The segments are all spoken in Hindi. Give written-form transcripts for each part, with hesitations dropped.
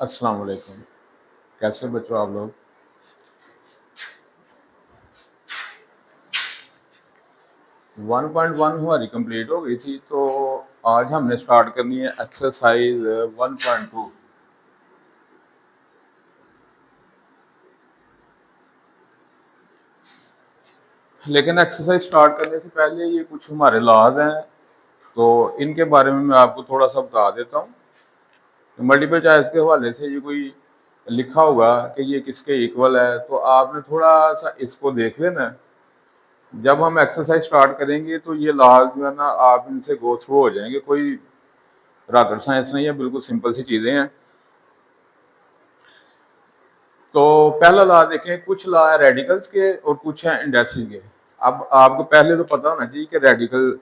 अस्सलाम वालेकुम। कैसे बच्चों आप लोग? वन पॉइंट वन हमारी कंप्लीट हो गई थी, तो आज हमने स्टार्ट करनी है एक्सरसाइज 1.2। लेकिन एक्सरसाइज स्टार्ट करने से पहले ये कुछ हमारे लॉज हैं, तो इनके बारे में मैं आपको थोड़ा सा बता देता हूँ। मल्टीपल चॉइस के हवाले से ये कोई लिखा होगा कि ये किसके इक्वल है, तो आपने थोड़ा सा इसको देख लेना है। जब हम एक्सरसाइज स्टार्ट करेंगे तो ये लॉज जो है ना, आप इनसे गो थ्रू हो जाएंगे। कोई रॉकेट साइंस नहीं है, बिल्कुल सिंपल सी चीज़ें हैं। तो पहला लॉ देखें, कुछ लॉ है रेडिकल्स के और कुछ है इंडेक्सिस के। अब आपको पहले तो पता होना चाहिए कि रेडिकल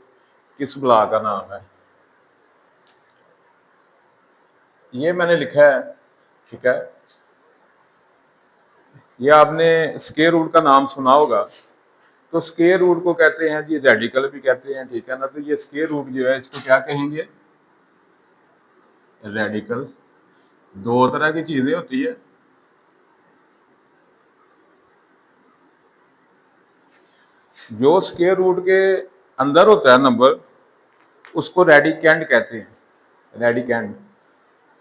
किस लॉ का नाम है। ये मैंने लिखा है, ठीक है। ये आपने स्क्वायर रूट का नाम सुना होगा, तो स्क्वायर रूट को कहते हैं जी रेडिकल भी कहते हैं, ठीक है ना। तो ये स्क्वायर रूट जो है इसको क्या कहेंगे? रेडिकल। दो तरह की चीजें होती है। जो स्क्वायर रूट के अंदर होता है नंबर, उसको रेडिकेंड कहते हैं, रेडिकेंड।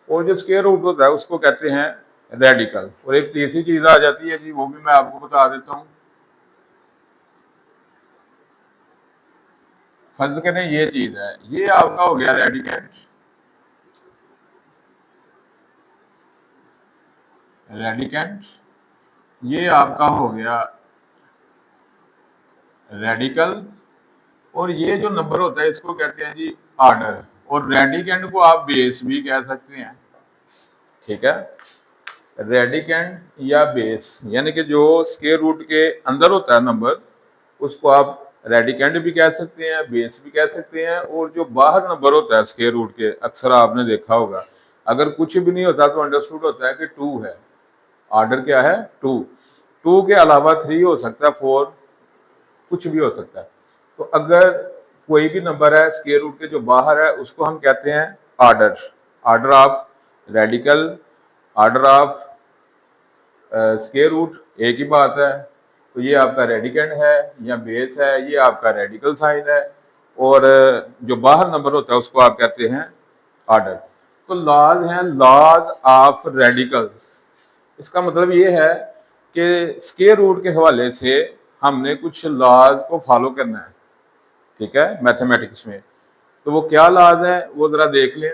और जो स्क्वायर रूट होता है उसको कहते हैं रेडिकल। और एक तीसरी चीज आ जाती है जी, वो भी मैं आपको बता देता हूँ। फर्ज करें ये चीज है, ये आपका हो गया रेडिकेंड। रेडिकेंड ये आपका हो गया रेडिकल। और ये जो नंबर होता है इसको कहते हैं जी आर्डर। और रेडिकेंड को आप बेस भी कह सकते हैं, ठीक है। रेडिकेंड या बेस, यानी कि जो स्क्वायर रूट के अंदर होता है नंबर, उसको आप रेडिकेंड भी कह सकते हैं, बेस भी कह सकते हैं। और जो बाहर नंबर होता है स्क्वायर रूट के, अक्सर आपने देखा होगा, अगर कुछ भी नहीं होता तो अंडरस्टूड होता है कि टू है। ऑर्डर क्या है? टू। टू के अलावा थ्री हो सकता है, फोर, कुछ भी हो सकता है। तो अगर कोई भी नंबर है स्क्वायर रूट के जो बाहर है, उसको हम कहते हैं order. Order of radical, order of square root, एक ही बात है। तो ये आपका रेडिकेंड है या बेस है, ये आपका रेडिकल साइन है। और जो बाहर नंबर होता है उसको आप कहते हैं ऑर्डर। तो लॉज हैं, लॉज ऑफ रेडिकल्स। इसका मतलब ये है कि स्क्वायर रूट के हवाले से हमने कुछ लॉज को फॉलो करना है, ठीक है, मैथमेटिक्स में। तो वो क्या लॉज है वो जरा देख लें।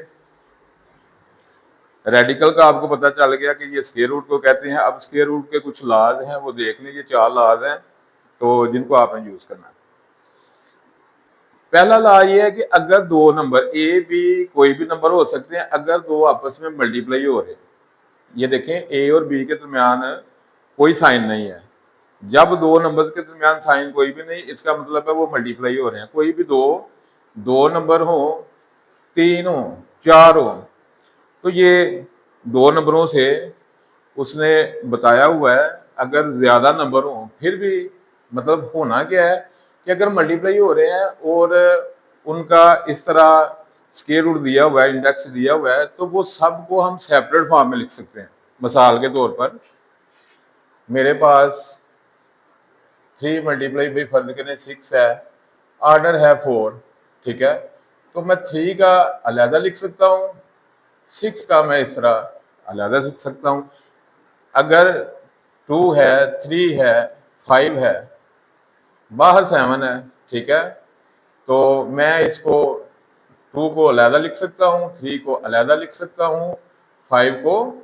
रेडिकल का आपको पता चल गया कि ये स्क्वायर रूट को कहते हैं। अब स्क्वायर रूट के कुछ लॉज हैं, वो देख लीजिए। चार लॉज हैं तो जिनको आपने यूज करना है। पहला लॉ ये है कि अगर दो नंबर ए बी, कोई भी नंबर हो सकते हैं, अगर दो आपस में मल्टीप्लाई हो रहे हैं, ये देखें ए और बी के दरमियान कोई साइन नहीं है। जब दो नंबर के दरमियान साइन कोई भी नहीं, इसका मतलब है वो मल्टीप्लाई हो रहे हैं। कोई भी दो दो नंबर हो, तीन हो, चार हो, तो ये दो नंबरों से उसने बताया हुआ है अगर ज्यादा नंबर हो फिर भी, मतलब होना क्या है कि अगर मल्टीप्लाई हो रहे हैं और उनका इस तरह स्क्वायर रूट दिया हुआ है, इंडेक्स दिया हुआ है, तो वो सबको हम सेपरेट फॉर्म में लिख सकते हैं। मिसाल के तौर पर मेरे पास थ्री मल्टीप्लाई बाई फर्ज करें सिक्स है, ऑर्डर है फोर, ठीक है। तो मैं थ्री का अलहदा लिख सकता हूँ, सिक्स का मैं इस तरह अलहदा लिख सकता हूँ। अगर टू है, थ्री है, फाइव है, बाहर सेवन है, ठीक है, तो मैं इसको टू को अलहदा लिख सकता हूँ, थ्री को अलहदा लिख सकता हूँ, फाइव को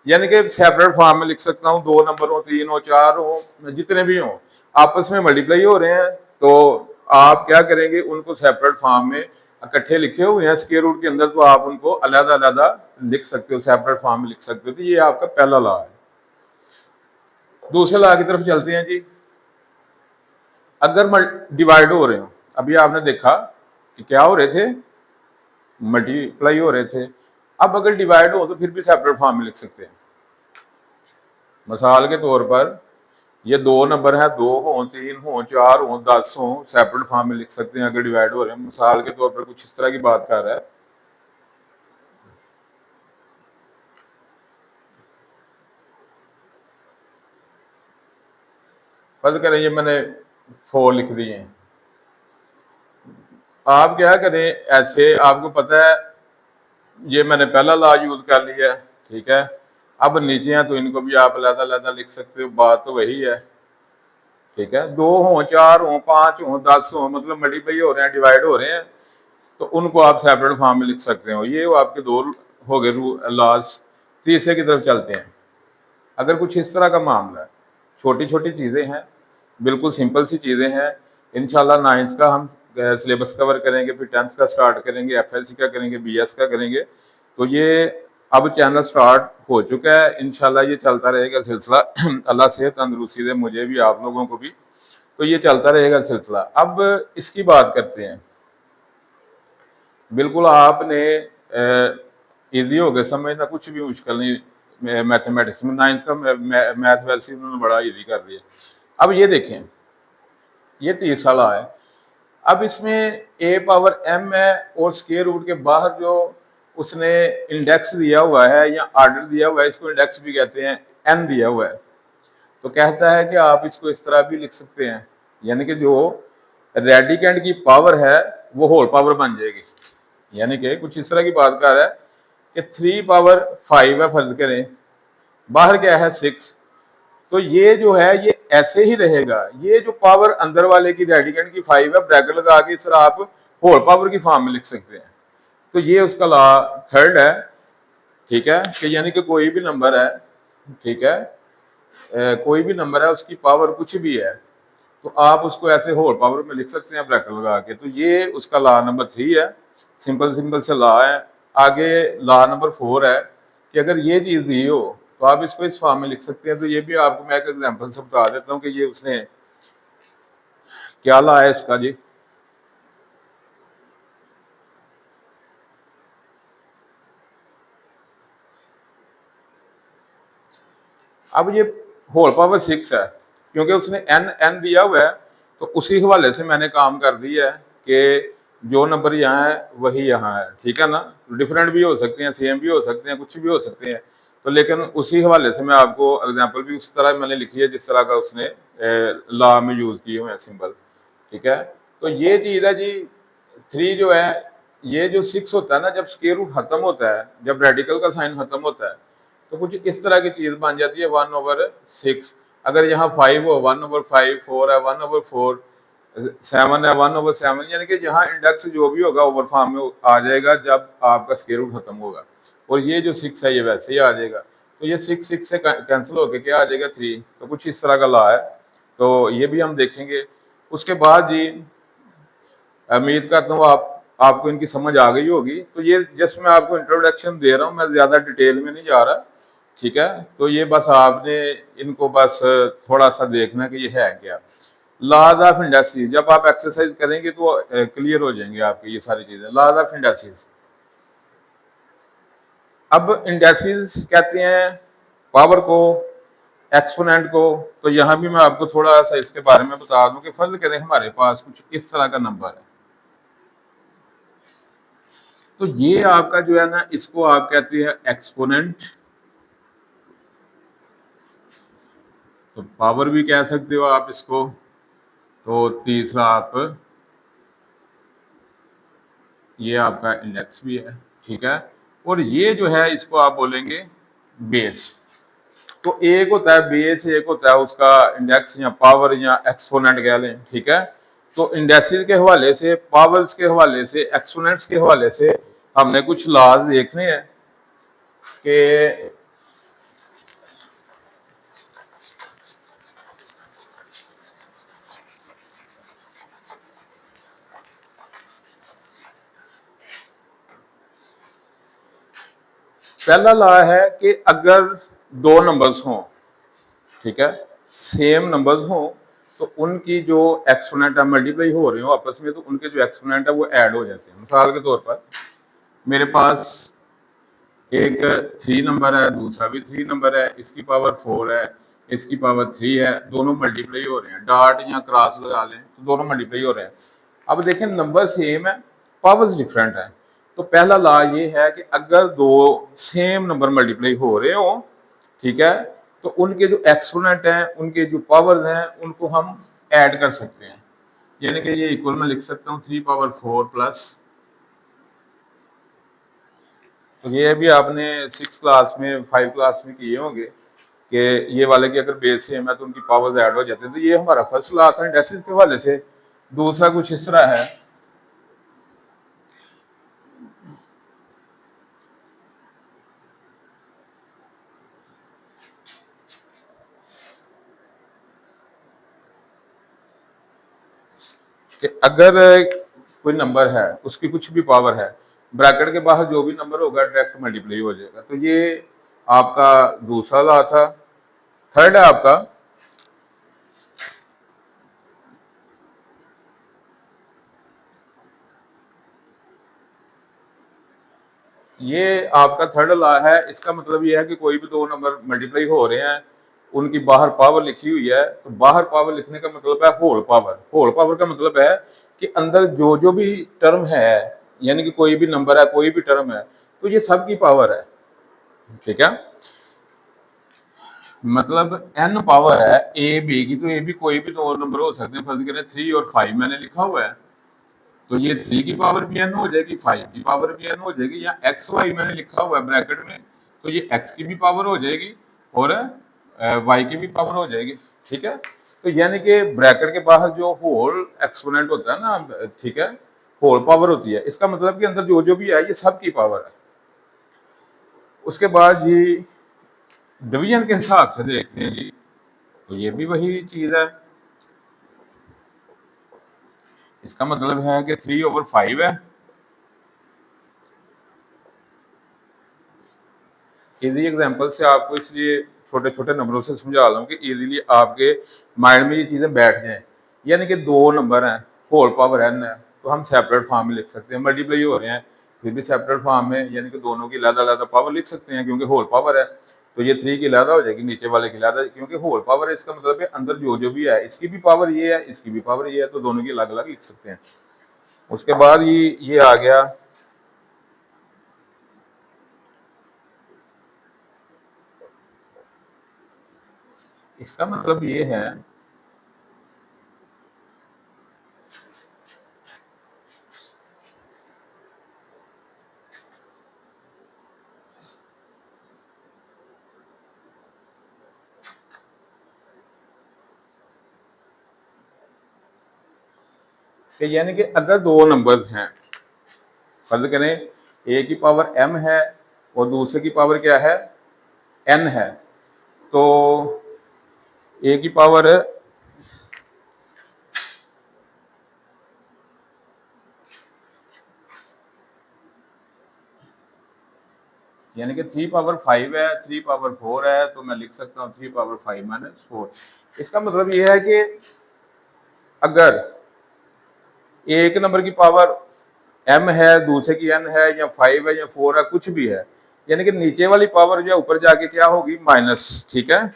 यानी कि सेपरेट फॉर्म में लिख सकता हूँ। दो नंबर हो, तीन हो, चार हो, जितने भी हो, आपस में मल्टीप्लाई हो रहे हैं, तो आप क्या करेंगे, उनको सेपरेट फॉर्म में इकट्ठे लिखे हुए हैं स्क्वायर रूट के अंदर, तो आप उनको अलग अलग लिख सकते हो, सेपरेट फॉर्म में लिख सकते हो। तो ये आपका पहला लॉ है। दूसरे लॉ की तरफ चलते हैं जी। अगर डिवाइड हो रहे हो, अभी आपने देखा कि क्या हो रहे थे, मल्टीप्लाई हो रहे थे। अब अगर डिवाइड हो तो फिर भी सेपरेट फॉर्म में लिख सकते हैं। मिसाल के तौर पर ये दो नंबर है, दो हो, तीन हो, चार हो, 10 हो, सेपरेट फॉर्म में लिख सकते हैं अगर डिवाइड हो रहे हैं। मिसाल के तौर पर कुछ इस तरह की बात कर रहा है। फर्ज करें ये मैंने 4 लिख दिए हैं। आप क्या करें, ऐसे आपको पता है ये मैंने पहला लॉ यूज कर लिया है, ठीक है। अब नीचे हैं तो इनको भी आप अलग-अलग लिख सकते हो, बात तो वही है, ठीक है। 2 हो, 4 हो, 5 हो, 10 हो, मतलब मल्टीप्लाई हो रहे हैं, डिवाइड हो रहे हैं, तो उनको आप सेपरेट फॉर्म में लिख सकते हो। ये वो आपके 2 हो गए लॉज। तीसरे की तरफ चलते हैं। अगर कुछ इस तरह का मामला है, छोटी छोटी चीज़ें हैं, बिल्कुल सिंपल सी चीज़ें हैं। इंशाल्लाह 9th का हम सिलेबस कवर करेंगे, फिर 10th का स्टार्ट करेंगे, FLC का करेंगे, BS का करेंगे। तो ये अब चैनल स्टार्ट हो चुका है, इंशाल्लाह ये चलता रहेगा सिलसिला। अल्लाह सेहत तंदुरुस्ती दे मुझे भी, आप लोगों को भी। तो ये चलता रहेगा सिलसिला। अब इसकी बात करते हैं। बिल्कुल आपने ईजी हो गया समझना, कुछ भी मुश्किल नहीं मैथमेटिक्स में। 9th का मैथ वैसे उन्होंने बड़ा ईजी कर दिया। अब ये देखें, ये तीसरा लॉ है। अब इसमें a पावर m है और स्क्वायर रूट के बाहर जो उसने इंडेक्स दिया हुआ है या आर्डर दिया हुआ है, इसको इंडेक्स भी कहते हैं, n दिया हुआ है। तो कहता है कि आप इसको इस तरह भी लिख सकते हैं, यानी कि जो रेडिकेंड की पावर है वो होल पावर बन जाएगी। यानी कि कुछ इस तरह की बात कर रहा है कि 3 पावर 5 है, फर्ज करें, बाहर क्या है 6, तो ये जो है ये ऐसे ही रहेगा। ये जो पावर अंदर वाले की रेडिकेंड की 5 है, ब्रैकेट लगा के इस तरह आप होल पावर की फॉर्म में लिख सकते हैं। तो ये उसका लॉ थर्ड है, ठीक है, कि यानी कि कोई भी नंबर है, ठीक है, कोई भी नंबर है उसकी पावर कुछ भी है तो आप उसको ऐसे होल पावर में लिख सकते हैं ब्रैकेट लगा के। तो ये उसका लॉ नंबर 3 है, सिंपल सिंपल से लॉ है। आगे लॉ नंबर 4 है कि अगर ये चीज़ दी हो तो आप इसको इस फॉर्म में लिख सकते हैं। तो ये भी आपको मैं एक एग्जांपल से बता देता हूँ कि ये उसने क्या लॉ है इसका जी। अब ये होल पावर 6 है, क्योंकि उसने n दिया हुआ है, तो उसी हवाले से मैंने काम कर दिया है कि जो नंबर यहाँ है वही यहाँ है, ठीक है ना। डिफरेंट भी हो सकते हैं, सेम भी हो सकते हैं, कुछ भी हो सकते हैं, तो लेकिन उसी हवाले से मैं आपको एग्जांपल भी उस तरह मैंने लिखी है जिस तरह का उसने लॉ में यूज़ किए हुए हैं सिंबल, ठीक है। तो ये चीज़ है जी। 3 जो है, ये जो 6 होता है ना, जब स्क्वायर रूट खत्म होता है, जब रेडिकल का साइन खत्म होता है, तो कुछ इस तरह की चीज बन जाती है 1/6। अगर यहाँ 5 हो, 1/5, 4 है 1/4, 7 है 1/7, यानी कि यहाँ इंडेक्स जो भी होगा ओवर फॉर्म में आ जाएगा जब आपका स्क्वायर रूट खत्म होगा। और ये जो 6 है ये वैसे ही आ जाएगा। तो ये 6 से कैंसिल होकर क्या आ जाएगा 3। तो कुछ इस तरह का लॉ है, तो ये भी हम देखेंगे। उसके बाद जी उम्मीद करता हूँ आपको इनकी समझ आ गई होगी। तो ये जस्ट मैं आपको इंट्रोडक्शन दे रहा हूँ, मैं ज़्यादा डिटेल में नहीं जा रहा, ठीक है। तो ये बस आपने इनको बस थोड़ा सा देखना कि ये है क्या। लॉज ऑफ इंडेक्सेस जब आप एक्सरसाइज करेंगे तो क्लियर हो जाएंगे आपकी ये सारी चीज़ें। लॉज ऑफ इंडेक्सेस, अब इंडेक्सेस कहते हैं पावर को, एक्सपोनेंट को। तो यहाँ भी मैं आपको थोड़ा सा इसके बारे में बता दूं कि फर्ज करें हमारे पास कुछ इस तरह का नंबर है, तो ये आपका जो है ना, इसको आप कहते हैं एक्सपोनेंट। तो पावर भी कह सकते हो आप इसको। तो तीसरा आप ये आपका इंडेक्स भी है, ठीक है। और ये जो है इसको आप बोलेंगे बेस। तो एक होता है बेस, एक होता है उसका इंडेक्स या पावर या एक्सपोनेंट कह लें, ठीक है। तो इंडेक्सेस के हवाले से, पावर्स के हवाले से, एक्सपोनेंट्स के हवाले से हमने कुछ लॉज देखने हैं कि पहला लॉ है कि अगर 2 नंबर्स हों, ठीक है, सेम नंबर्स हों, तो उनकी जो एक्सपोनेंट है मल्टीप्लाई हो रहे हो आपस में, तो उनके जो एक्सपोनेंट है वो ऐड हो जाते हैं। मिसाल के तौर पर मेरे पास एक 3 नंबर है, दूसरा भी 3 नंबर है, इसकी पावर 4 है, इसकी पावर 3 है, दोनों मल्टीप्लाई हो रहे हैं। डॉट या क्रॉस लगा लें तो दोनों मल्टीप्लाई हो रहे हैं। अब देखें नंबर सेम है, पावर्स डिफरेंट है। तो पहला लॉ ये है कि अगर 2 सेम नंबर मल्टीप्लाई हो रहे हो, ठीक है, तो उनके जो एक्सपोनेंट हैं, उनके जो पावर्स हैं, उनको हम ऐड कर सकते हैं। यानी कि ये इक्वल में लिख सकता हूँ 3 पावर 4 प्लस, तो ये भी आपने 6 क्लास में 5 क्लास में किए होंगे कि ये वाले की अगर बेस सेम है तो उनकी पावर्स ऐड हो जाती है। तो ये हमारा फर्स्ट क्लास है इंडेक्सेस के हवाले से। दूसरा कुछ इस तरह है कि अगर कोई नंबर है, उसकी कुछ भी पावर है, ब्रैकेट के बाहर जो भी नंबर होगा डायरेक्ट मल्टीप्लाई हो जाएगा। तो ये आपका दूसरा लॉ था। थर्ड है आपका ये आपका थर्ड लॉ है। इसका मतलब ये है कि कोई भी दो नंबर मल्टीप्लाई हो रहे हैं, उनकी बाहर पावर लिखी हुई है, तो बाहर पावर लिखने का मतलब है होल पावर। होल पावर का मतलब है कि अंदर जो जो भी टर्म है, यानी कि कोई भी नंबर है, कोई भी टर्म है, तो ये सब की पावर है। ठीक है, मतलब n पावर है ए बी की, तो ए बी कोई भी दो नंबर हो सकते हैं। फर्ज करें 3 और 5 मैंने लिखा हुआ है, तो ये 3 की पावर भी n हो जाएगी, 5 की पावर भी n हो जाएगी। या एक्स वाई मैंने लिखा हुआ है ब्रैकेट में, तो ये x की भी पावर हो जाएगी और y की भी पावर हो जाएगी। ठीक है, तो यानी कि ब्रैकेट के बाहर जो होल एक्सपोनेंट होता है ना, ठीक है, होल पावर होती है, इसका मतलब कि अंदर जो जो भी है ये सब की पावर है। उसके बाद जी डिवीजन के हिसाब से देखते हैं जी, तो ये भी वही चीज है। इसका मतलब है कि 3/5 है। इजी एग्जांपल से आपको इसलिए छोटे छोटे नंबरों से समझा रहा हूँ कि इजीली आपके माइंड में ये चीजें बैठ जाएं। यानी कि दो नंबर हैं, होल पावर n है, तो हम सेपरेट फॉर्म में लिख सकते हैं। मल्टीप्लाई हो रहे हैं फिर भी सेपरेट फॉर्म में, यानी कि दोनों की अलग अलग पावर लिख सकते हैं, क्योंकि होल पावर है। तो ये 3 की अलग हो जाएगी, नीचे वाले की अलग, क्योंकि होल पावर है। इसका मतलब है अंदर जो जो भी है, इसकी भी पावर ये है, इसकी भी पावर ये है, तो दोनों की अलग अलग लिख सकते हैं। उसके बाद ये आ गया इसका मतलब ये है कि यानी कि अगर दो नंबर्स हैं, फर्ज करें ए की पावर m है और दूसरे की पावर क्या है, n है, तो ए की पावर यानी कि 3/5 है, 3/4 है, तो मैं लिख सकता हूँ 3/5 - 4। इसका मतलब यह है कि अगर एक नंबर की पावर m है, दूसरे की n है, या 5 है, या 4 है, कुछ भी है, यानी कि नीचे वाली पावर जो ऊपर जाके क्या होगी, माइनस। ठीक है,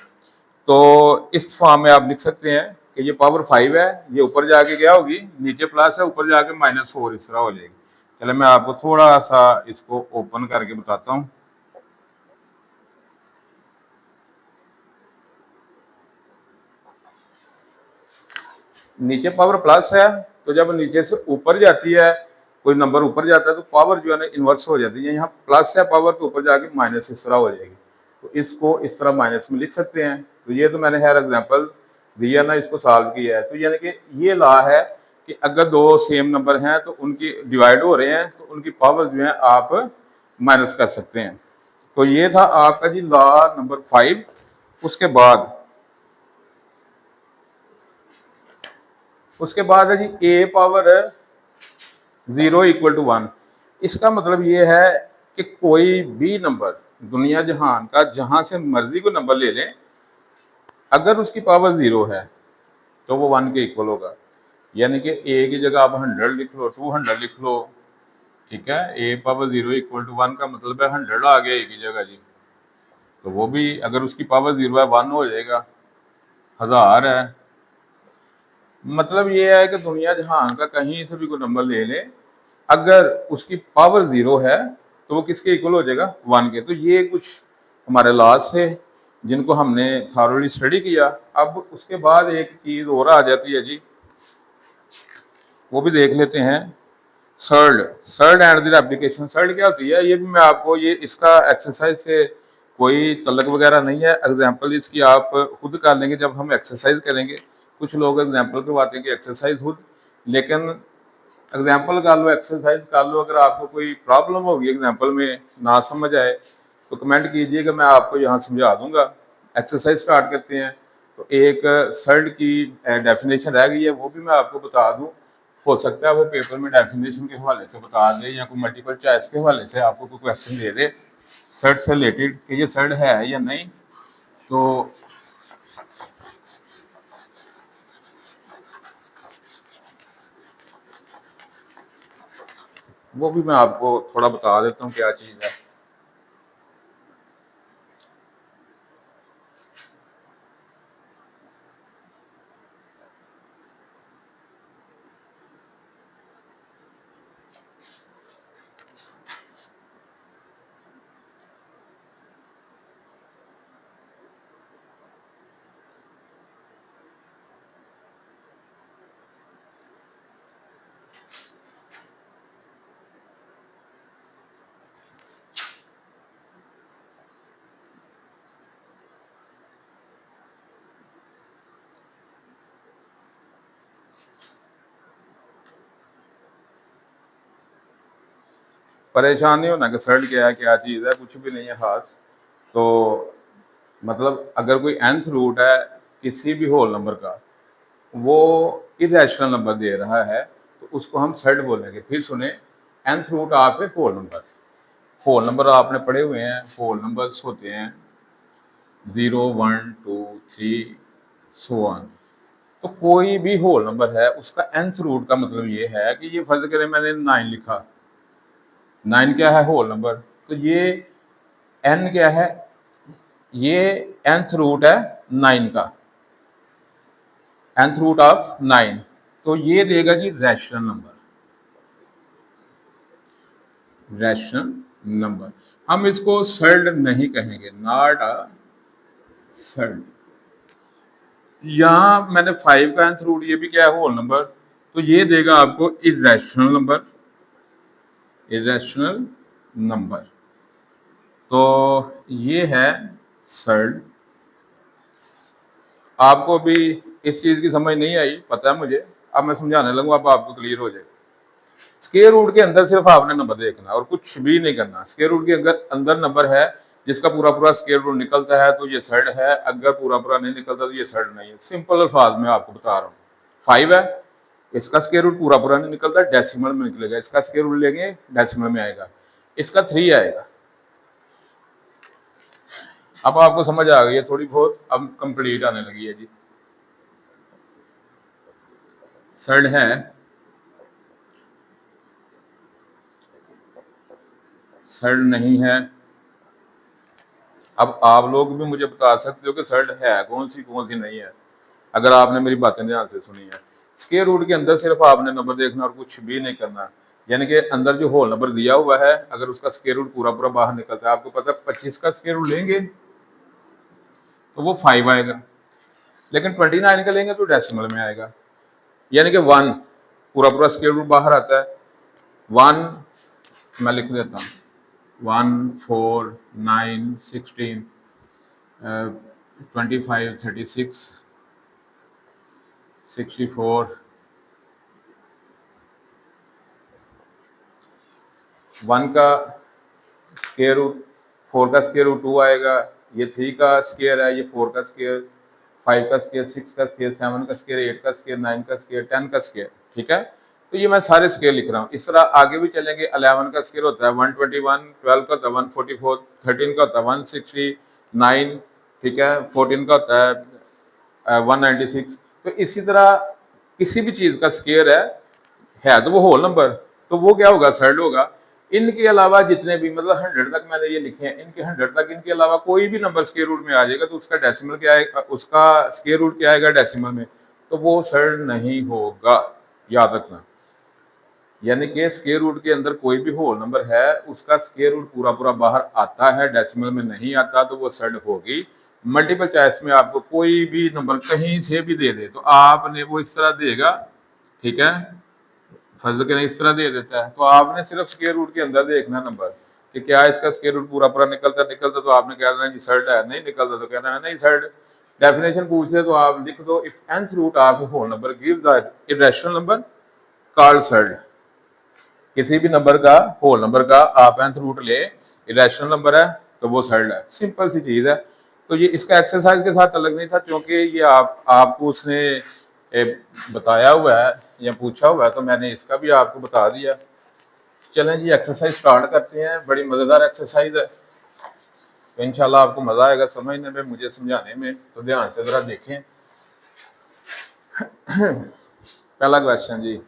तो इस फॉर्म में आप लिख सकते हैं कि ये पावर 5 है, ये ऊपर जाके क्या होगी, नीचे प्लस है, ऊपर जाके -4 इस तरह हो जाएगी। चलो मैं आपको थोड़ा सा इसको ओपन करके बताता हूँ। नीचे पावर प्लस है, तो जब नीचे से ऊपर जाती है, कोई नंबर ऊपर जाता है, तो पावर जो है ना इन्वर्स हो जाती है। यहाँ प्लस है पावर, तो ऊपर जाके माइनस इस तरह हो जाएगी। तो इसको इस तरह माइनस में लिख सकते हैं। तो ये तो मैंने हर एग्जांपल दिया ना, इसको सॉल्व किया है। तो यानी कि ये लॉ है कि अगर दो सेम नंबर हैं तो उनकी डिवाइड हो रहे हैं, तो उनकी पावर जो है आप माइनस कर सकते हैं। तो ये था आपका जी लॉ नंबर 5। उसके बाद है जी ए पावर 0 = 1। इसका मतलब ये है कि कोई भी नंबर दुनिया जहान का जहां से मर्जी को नंबर ले लें, अगर उसकी पावर 0 है तो वो 1 के इक्वल होगा। यानी कि ए की जगह आप 100 लिख लो, 200 लिख लो। ठीक है, ए पावर 0 = 1 का मतलब है 100 आ गया ए की जगह जी, तो वो भी अगर उसकी पावर 0 है 1 हो जाएगा। 1000 है, मतलब ये है कि दुनिया जहान का कहीं से भी कोई नंबर ले ले, अगर उसकी पावर 0 है तो वो किसके इक्वल हो जाएगा, 1 के। तो ये कुछ हमारे लॉज थे जिनको हमने थॉरली स्टडी किया। अब उसके बाद एक चीज़ और आ जाती है जी, वो भी देख लेते हैं। Surd and the application. Surd क्या होती है, ये भी मैं आपको, ये इसका एक्सरसाइज से कोई तलक वगैरह नहीं है। एग्जाम्पल इसकी आप खुद कर लेंगे जब हम एक्सरसाइज करेंगे। कुछ लोग एग्जाम्पल करवाते हैं कि एक्सरसाइज खुद, लेकिन एग्जाम्पल कर लो, एक्सरसाइज कर लो। अगर आपको कोई प्रॉब्लम होगी एग्जाम्पल में ना समझ आए तो कमेंट कीजिएगा, मैं आपको यहाँ समझा दूंगा। एक्सरसाइज स्टार्ट करते हैं। तो एक सर्ड की डेफिनेशन रह गई है, वो भी मैं आपको बता दूं। हो सकता है वो पेपर में डेफिनेशन के हवाले से बता दे, या कोई मल्टीपल चॉइस के हवाले से आपको कोई क्वेश्चन दे दे सर्ड से रिलेटेड कि ये सर्ड है या नहीं। तो वो भी मैं आपको थोड़ा बता देता हूँ क्या चीज़ है। परेशान नहीं होना कि सर्ड क्या है, क्या चीज़ है, कुछ भी नहीं है खास। तो मतलब अगर कोई nth रूट है किसी भी होल नंबर का, वो इरेशनल नंबर दे रहा है, तो उसको हम सर्ड बोलेंगे। फिर सुने, nth root of a whole number. Whole number आपने पढ़े हुए हैं, होल नंबर्स होते हैं 0 1 2 3 सो ऑन। तो कोई भी होल नंबर है उसका nth रूट का मतलब ये है कि ये फर्ज करें मैंने 9 लिखा, 9 क्या है, होल नंबर। तो ये n क्या है, ये nth रूट है 9 का, nth रूट ऑफ 9। तो ये देगा जी रैशनल नंबर, रैशनल नंबर। हम इसको सर्ड नहीं कहेंगे, नॉट अ सर्ड। यहाँ मैंने 5 का nth रूट, ये भी क्या है, होल नंबर। तो ये देगा आपको इरेशनल नंबर, इरेशनल नंबर। तो ये है सर्ड। आपको भी इस चीज की समझ नहीं आई, पता है मुझे। अब मैं समझाने लगूंगा, अब आपको क्लियर हो जाए। स्क्वायर रूट के अंदर सिर्फ आपने नंबर देखना और कुछ भी नहीं करना। स्क्वायर रूट के अंदर नंबर है जिसका पूरा पूरा स्क्वायर रूट निकलता है तो ये सर्ड है, अगर पूरा पूरा नहीं निकलता तो ये सर्ड नहीं है। सिंपल अल्फाज में आपको बता रहा हूँ। 5 है, इसका स्क्वायर रूट पूरा पूरा नहीं निकलता, डेसिमल में निकलेगा। इसका स्क्वायर रूट लेंगे, डेसिमल में आएगा। इसका 3 आएगा। अब आपको समझ आ गई है थोड़ी बहुत, अब कंप्लीट आने लगी है जी। सर्ड है, सर्ड नहीं है। अब आप लोग भी मुझे बता सकते हो कि सर्ड है कौन सी नहीं है, अगर आपने मेरी बातें ध्यान से सुनी है। स्क्वायर रूट के अंदर सिर्फ आपने नंबर देखना और कुछ भी नहीं करना। यानी कि अंदर जो होल नंबर दिया हुआ है, अगर उसका स्क्वायर रूट पूरा पूरा बाहर निकलता है, आपको पता है 25 का स्क्वायर रूट लेंगे तो वो 5 आएगा, लेकिन 29 का लेंगे तो डेसिमल में आएगा। यानी कि 1 पूरा पूरा स्क्वायर रूट बाहर आता है। 1 मैं लिख देता हूँ, 1 4 9 16 25 36 64। 1 का स्क्वायर रूट, 4 का स्क्वायर रूट 2 आएगा, ये 3 का स्क्वायर है, ये 4 का स्क्वायर, 5 का स्क्वायर, 6 का स्क्वायर, 7 का स्क्वायर, 8 का स्क्वायर, 9 का स्क्वायर, 10 का स्क्वायर। ठीक है, तो ये मैं सारे स्क्वायर लिख रहा हूँ। इस तरह आगे भी चलेंगे। 11 का स्क्वायर होता है 121, 12 का होता है 144, 13 का होता है 169, ठीक है, 14 का होता है 196। तो इसी तरह किसी भी चीज का स्क्वायर है तो वो होल नंबर, तो वो क्या होगा, सर्ड होगा। इनके अलावा जितने भी, मतलब 100 तक मैंने ये लिखे हैं, इनके 100 तक, इनके अलावा कोई भी नंबर स्क्वायर रूट में आ जाएगा तो उसका डेसिमल क्या आएगा, उसका स्क्वायर रूट क्या आएगा डेसिमल में, तो वो सर्ड नहीं होगा, याद रखना। यानी कि स्क्वायर रूट के अंदर कोई भी होल नंबर है, उसका स्क्वायर रूट पूरा पूरा बाहर आता है, डेसिमल में नहीं आता, तो वो सर्ड होगी मल्टीपल चॉइस में आपको कोई भी नंबर कहीं से भी दे दे तो आपने वो इस तरह देगा, ठीक है, फजल के इस तरह दे देता है, तो आपने सिर्फ स्क्वायर रूट के अंदर देखना नंबर कि क्या इसका स्क्वायर रूट पूरा पूरा निकलता निकलता, तो आपने कह देना जी सर्ड है, नहीं निकलता तो कहना है नहीं सर्ड। डेफिनेशन पूछे तो आप लिख दो if nth root of a whole number gives a irrational number called surd. किसी भी नंबर का होल नंबर का आप nth रूट ले, इरेशनल नंबर है तो वो सर्ड है, सिंपल सी चीज है। तो ये इसका एक्सरसाइज के साथ अलग नहीं था, क्योंकि ये आपको उसने बताया हुआ है या पूछा हुआ है, तो मैंने इसका भी आपको बता दिया। चलें जी एक्सरसाइज स्टार्ट करते हैं, बड़ी मज़ेदार एक्सरसाइज है, तो इंशाल्लाह आपको मज़ा आएगा समझने में, मुझे समझाने में, तो ध्यान से ज़रा देखें। पहला क्वेश्चन जी,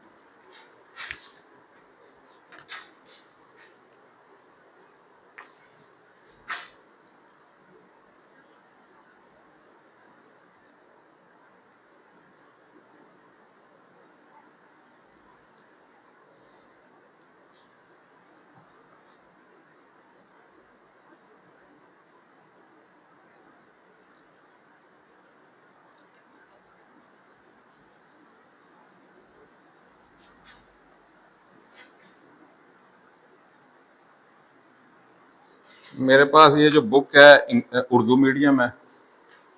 मेरे पास ये जो बुक है उर्दू मीडियम है,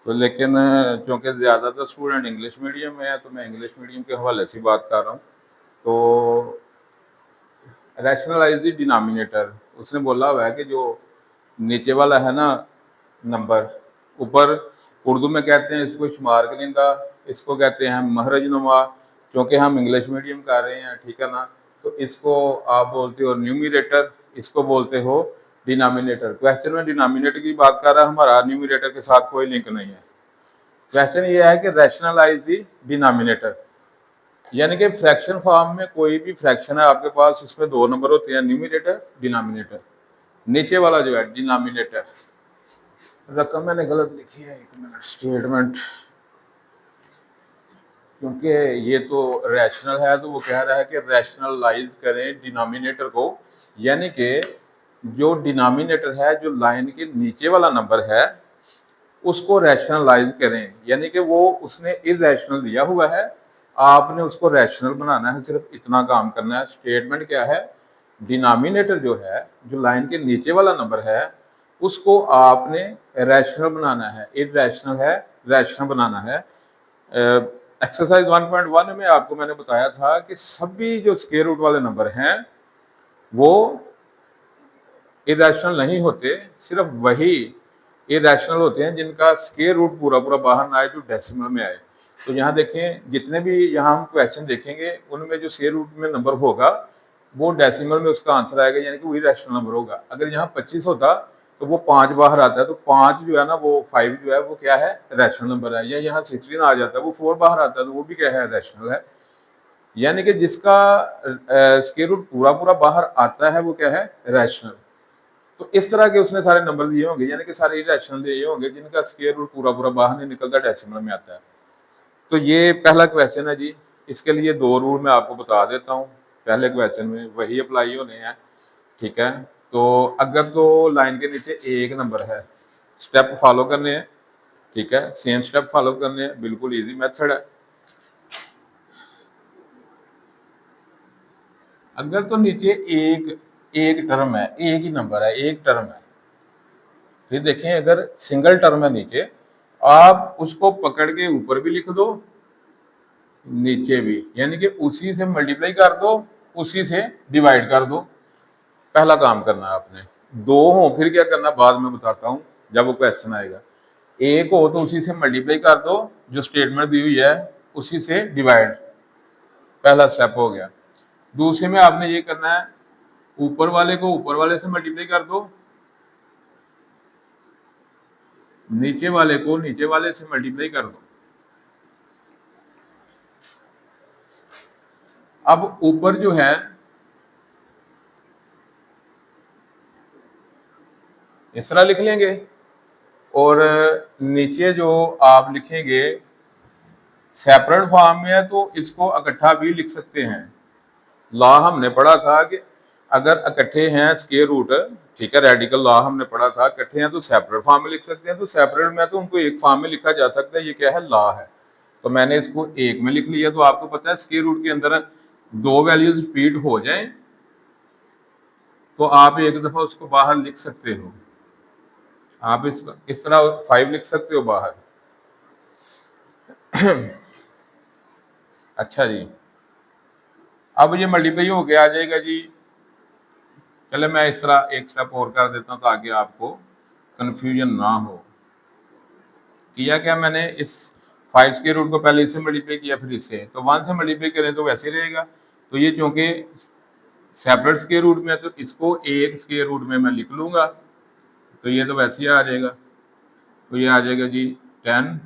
तो लेकिन चूँकि ज़्यादातर स्टूडेंट इंग्लिश मीडियम में है, तो मैं इंग्लिश मीडियम के हवाले से बात कर रहा हूँ। तो रैशनलाइज द डिनोमिनेटर, उसने बोला हुआ है कि जो नीचे वाला है ना नंबर, ऊपर उर्दू में कहते हैं इसको शुमार कनिंदा, इसको कहते हैं महरज नुमा, क्योंकि हम इंग्लिश मीडियम कर रहे हैं, ठीक है ना, तो इसको आप बोलते हो न्यूमिरेटर, इसको बोलते हो डिनोमिनेटर। क्वेश्चन में डिनोमिनेटर की बात कर रहा है, हमारा न्यूमिरेटर के साथ कोई लिंक नहीं है। क्वेश्चन ये है कि रैशनलाइज द डिनोमिनेटर, यानी कि फ्रैक्शन फॉर्म में कोई भी फ्रैक्शन है आपके पास, इसमें दो नंबर होते हैं, न्यूमिनेटर डिनोमिनेटर। नीचे वाला जो है डिनोमिनेटर, रकम मैंने गलत लिखी है, एक मिनट, स्टेटमेंट, क्योंकि ये तो रैशनल है, तो वो कह रहा है कि रैशनलाइज करें डिनोमिनेटर को, यानी कि जो डिनोमिनेटर है, जो लाइन के नीचे वाला नंबर है, उसको रैशनलाइज करें, यानी कि वो उसने इरेशनल दिया हुआ है, आपने उसको रैशनल बनाना है, सिर्फ इतना काम करना है। स्टेटमेंट क्या है, डिनोमिनेटर जो है, जो लाइन के नीचे वाला नंबर है, उसको आपने रैशनल बनाना है, इरेशनल है रैशनल बनाना है। एक्सरसाइज 1.1 में आपको मैंने बताया था कि सभी जो स्क्वायर रूट वाले नंबर हैं वो इरेशनल नहीं होते, सिर्फ वही इरेशनल होते हैं जिनका स्क्वायर रूट पूरा पूरा बाहर ना आए, जो डेसिमल में आए। तो यहाँ देखें, जितने भी यहाँ हम क्वेश्चन देखेंगे उनमें जो स्क्वायर रूट में नंबर होगा वो डेसिमल में उसका आंसर आएगा, यानी कि वही रैशनल नंबर होगा। अगर यहाँ 25 होता तो वो 5 बाहर आता है, तो 5 जो है ना, वो 5 जो है वो क्या है, रैशनल नंबर है। या यहाँ 16 आ जाता है, वो 4 बाहर आता है, तो वो भी क्या है, रैशनल है। यानी कि जिसका स्क्वायर रूट पूरा पूरा बाहर आता है वो क्या है, रैशनल। तो इस तरह के उसने सारे नंबर दिए होंगे, यानी कि सारे इरेशनल दिए होंगे जिनका स्क्वायर रूट पूरा पूरा बाहर नहीं निकलता, डेसिमल में आता है। तो ये पहला क्वेश्चन है जी। इसके लिए दो रूल मैं आपको बता देता हूँ, पहले क्वेश्चन में वही अप्लाई होने हैं, ठीक है। तो अगर तो लाइन के नीचे एक नंबर है, स्टेप फॉलो करने हैं, ठीक है, सेम स्टेप फॉलो करने हैं, बिल्कुल इजी मेथड है। अगर तो नीचे एक एक टर्म है, एक ही नंबर है, एक टर्म है, फिर देखें अगर सिंगल टर्म है नीचे, आप उसको पकड़ के ऊपर भी लिख दो, नीचे भी, यानी कि उसी से मल्टीप्लाई कर दो, उसी से डिवाइड कर दो। पहला काम करना है आपने। दो हो फिर क्या करना, बाद में बताता हूं जब वो क्वेश्चन आएगा। एक हो तो उसी से मल्टीप्लाई कर दो, जो स्टेटमेंट दी हुई है उसी से डिवाइड, पहला स्टेप हो गया। दूसरे में आपने ये करना है, ऊपर वाले को ऊपर वाले से मल्टीप्लाई कर दो, नीचे वाले को नीचे वाले से मल्टीप्लाई कर दो। अब ऊपर जो है इस तरह लिख लेंगे, और नीचे जो आप लिखेंगे सेपरेट फॉर्म में है, तो इसको इकट्ठा भी लिख सकते हैं। लॉ हमने पढ़ा था कि अगर इकट्ठे हैं स्क्वायर रूट, ठीक है, रेडिकल लॉ हमने पढ़ा था, इकट्ठे हैं तो सेपरेट फॉर्म में लिख सकते हैं, तो सेपरेट में तो उनको एक फॉर्म में लिखा जा सकता है, ये क्या है, लॉ है। तो मैंने इसको एक में लिख लिया। तो आपको पता है स्क्वायर रूट के अंदर दो वैल्यूज रिपीट हो जाएं तो आप एक दफा उसको बाहर लिख सकते हो। आप इस तरह 5 लिख सकते हो बाहर। अच्छा जी, अब ये मल्टीप्लाई हो गया आ जाएगा जी। चले मैं इस तरह एक स्टेप और कर देता हूँ ताकि आपको कंफ्यूजन ना हो। किया क्या मैंने, इस 5 स्क्वायर रूट को पहले इससे मल्टीप्लाई किया, फिर इससे, तो 1 से मल्टीप्लाई करें तो वैसे रहेगा। तो ये क्योंकि सेपरेट स्क्वायर रूट में है तो इसको एक स्क्वायर रूट में मैं लिख लूंगा, तो ये तो वैसे ही आ जाएगा। तो ये आ जाएगा जी 10।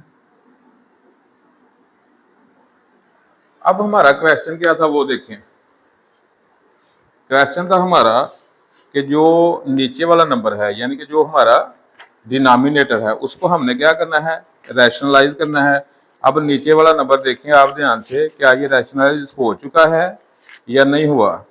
अब हमारा क्वेश्चन क्या था वो देखें। क्वेश्चन था हमारा कि जो नीचे वाला नंबर है, यानी कि जो हमारा डिनोमिनेटर है, उसको हमने क्या करना है, रैशनलाइज करना है। अब नीचे वाला नंबर देखें आप ध्यान से, क्या ये रैशनलाइज हो चुका है या नहीं हुआ।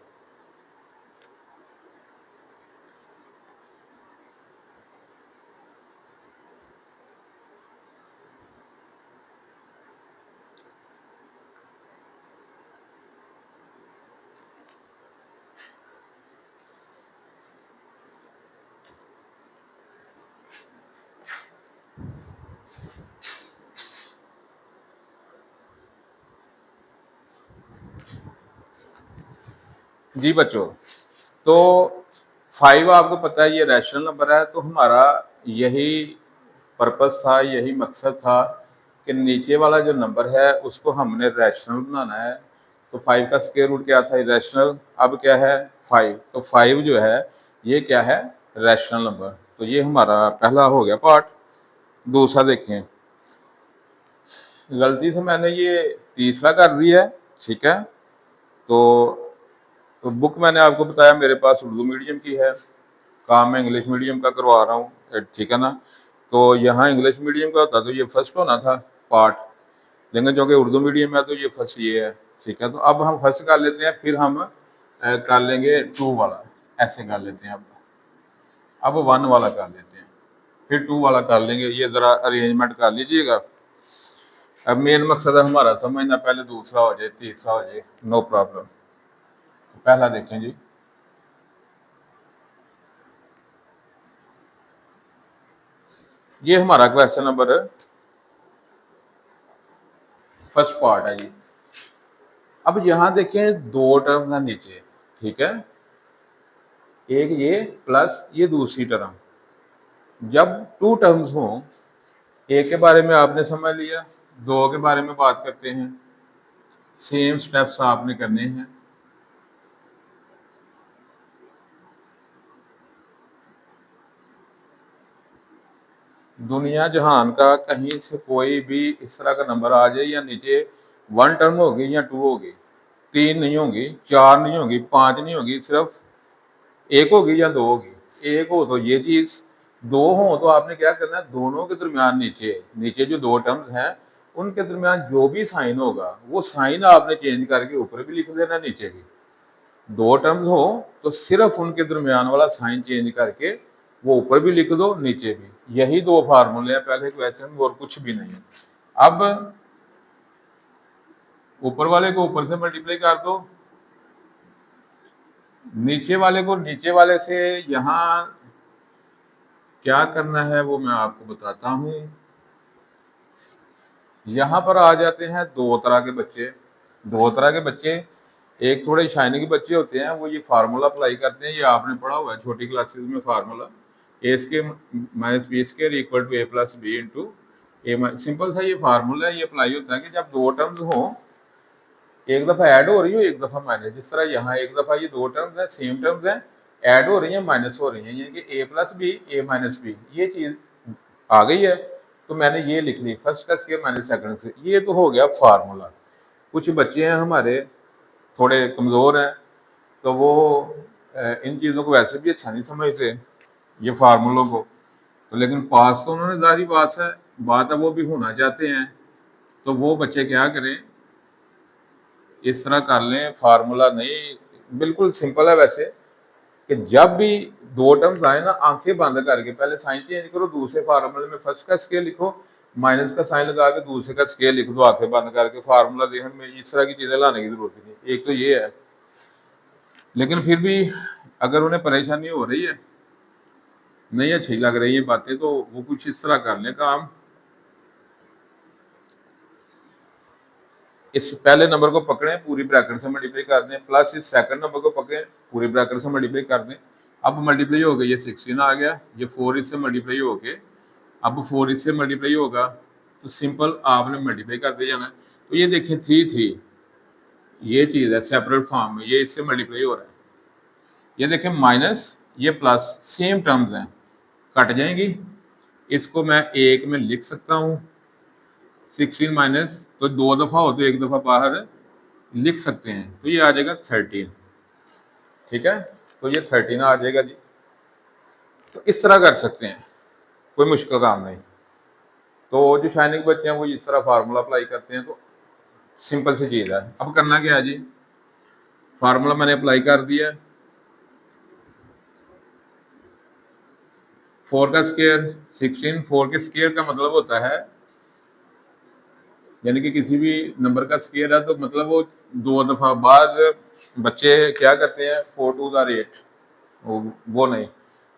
जी बच्चों, तो 5 आपको पता है ये रैशनल नंबर है, तो हमारा यही पर्पस था, यही मकसद था कि नीचे वाला जो नंबर है उसको हमने रैशनल बनाना है। तो 5 का स्क्वायर रूट क्या था, रैशनल। अब क्या है 5, तो 5 जो है ये क्या है, रैशनल नंबर। तो ये हमारा पहला हो गया पार्ट। दूसरा देखें, गलती से मैंने ये तीसरा कर दिया है, ठीक है। तो बुक मैंने आपको बताया मेरे पास उर्दू मीडियम की है, काम मैं इंग्लिश मीडियम का करवा रहा हूँ, ठीक है ना। तो यहाँ इंग्लिश मीडियम का होता तो ये फर्स्ट होना था पार्ट, लेकिन जो कि उर्दू मीडियम है तो ये फर्स्ट ये है, ठीक है। तो अब हम फर्स्ट कर लेते हैं, फिर हम कर लेंगे 2 वाला, ऐसे कर लेते हैं। अब 1 वाला कर लेते हैं, फिर 2 वाला कर लेंगे। ये ज़रा अरेंजमेंट कर लीजिएगा। अब मेन मकसद है हमारा समझना, पहले दूसरा हो जाए तीसरा हो जाए, नो प्रॉब्लम। तो पहला देखें जी, ये हमारा क्वेश्चन नंबर फर्स्ट पार्ट है जी। अब यहां देखें दो टर्म है नीचे, ठीक है, एक ये प्लस ये दूसरी टर्म। जब टू टर्म्स हो, एक के बारे में आपने समझ लिया, दो के बारे में बात करते हैं, सेम स्टेप्स आपने करने हैं। दुनिया जहान का कहीं से कोई भी इस तरह का नंबर आ जाए, या नीचे 1 टर्म होगी या 2 होगी, 3 नहीं होगी, 4 नहीं होगी, 5 नहीं होगी, सिर्फ एक होगी या 2 होगी। एक हो तो ये चीज, दो हो तो आपने क्या करना है, दोनों के दरमियान नीचे नीचे जो दो टर्म्स हैं उनके दरमियान जो भी साइन होगा वो साइन आपने चेंज करके ऊपर भी लिख देना, नीचे भी। दो टर्म्स हो तो सिर्फ उनके दरमियान वाला साइन चेंज करके वो ऊपर भी लिख दो, नीचे भी। यही दो फार्मूले हैं पहले क्वेश्चन, और कुछ भी नहीं है। अब ऊपर वाले को ऊपर से मल्टीप्लाई कर दो, नीचे वाले को नीचे वाले से। यहां क्या करना है वो मैं आपको बताता हूं। यहां पर आ जाते हैं दो तरह के बच्चे। दो तरह के बच्चे, एक थोड़े शाइनिंग के बच्चे होते हैं, वो ये फार्मूला अप्लाई करते हैं। ये आपने पढ़ा हुआ है छोटी क्लासेस में formula, A square minus B square equal to A plus B into A. Simple सा ये फार्मूला है, ये अप्लाई होता है कि जब दो टर्म्स हो, एक दफा ऐड हो रही हो एक दफा माइनस। जिस तरह यहाँ एक दफा ये दो टर्म्स है, सेम टर्म्स हैं, ऐड हो रही है माइनस हो रही है, यानी कि ए प्लस बी ए माइनस बी, ये चीज आ गई है। तो मैंने ये लिख ली, फर्स्ट का स्क्वायर माइनस सेकंड से। ये तो हो गया फार्मूला। कुछ बच्चे हैं हमारे थोड़े कमजोर हैं, तो वो इन चीज़ों को वैसे भी अच्छा नहीं समझते, ये फार्मूलों को। तो लेकिन पास तो उन्होंने, जारी बात है वो भी होना चाहते हैं। तो वो बच्चे क्या करें, इस तरह कर लें, फार्मूला नहीं, बिल्कुल सिंपल है वैसे। कि जब भी दो टर्म्स आए ना, आंखें बंद करके पहले साइन चेंज करो, दूसरे फार्मूले में फर्स्ट का स्केयर लिखो, माइनस का साइन लगा के दूसरे का स्केयर लिख दो, आंखें बंद करके। फार्मूला देहन में इस तरह की चीजें लाने की जरूरत नहीं। एक तो ये है, लेकिन फिर भी अगर उन्हें परेशानी हो रही है, नहीं अच्छी लग रही है बातें, तो वो कुछ इस तरह कर ले काम। इस पहले नंबर को पकड़े, पूरी ब्रैकेट से मल्टीप्लाई कर दें, प्लस इस सेकंड नंबर को पकड़े, पूरी ब्रैकेट से मल्टीप्लाई कर दें। अब मल्टीप्लाई हो गया, ये 16 आ गया, ये 4 इससे मल्टीप्लाई हो गए, अब 4 इससे मल्टीप्लाई होगा, तो सिंपल आपने मल्टीप्लाई करते जाना है। तो ये देखें 3 ये चीज़ है सेपरेट फॉर्म में, ये इससे मल्टीप्लाई हो रहा है। ये देखें माइनस, ये प्लस, सेम टर्म्स हैं, कट जाएंगी। इसको मैं एक में लिख सकता हूँ, 16 माइनस, तो 2 दफ़ा हो तो 1 दफ़ा बाहर लिख सकते हैं, तो ये आ जाएगा 13। ठीक है, तो ये 13 आ जाएगा जी। तो इस तरह कर सकते हैं, कोई मुश्किल काम नहीं। तो जो शाइनिंग बच्चे हैं वो इस तरह फार्मूला अप्लाई करते हैं, तो सिंपल सी चीज़ है। अब करना क्या है जी, फार्मूला मैंने अप्लाई कर दिया, 4 का स्केयर 16, 4 के स्केयर का मतलब होता है, यानी कि किसी भी नंबर का स्केयर है तो मतलब वो 2 दफ़ा बाद बच्चे क्या करते हैं, 4 2 8, वो नहीं,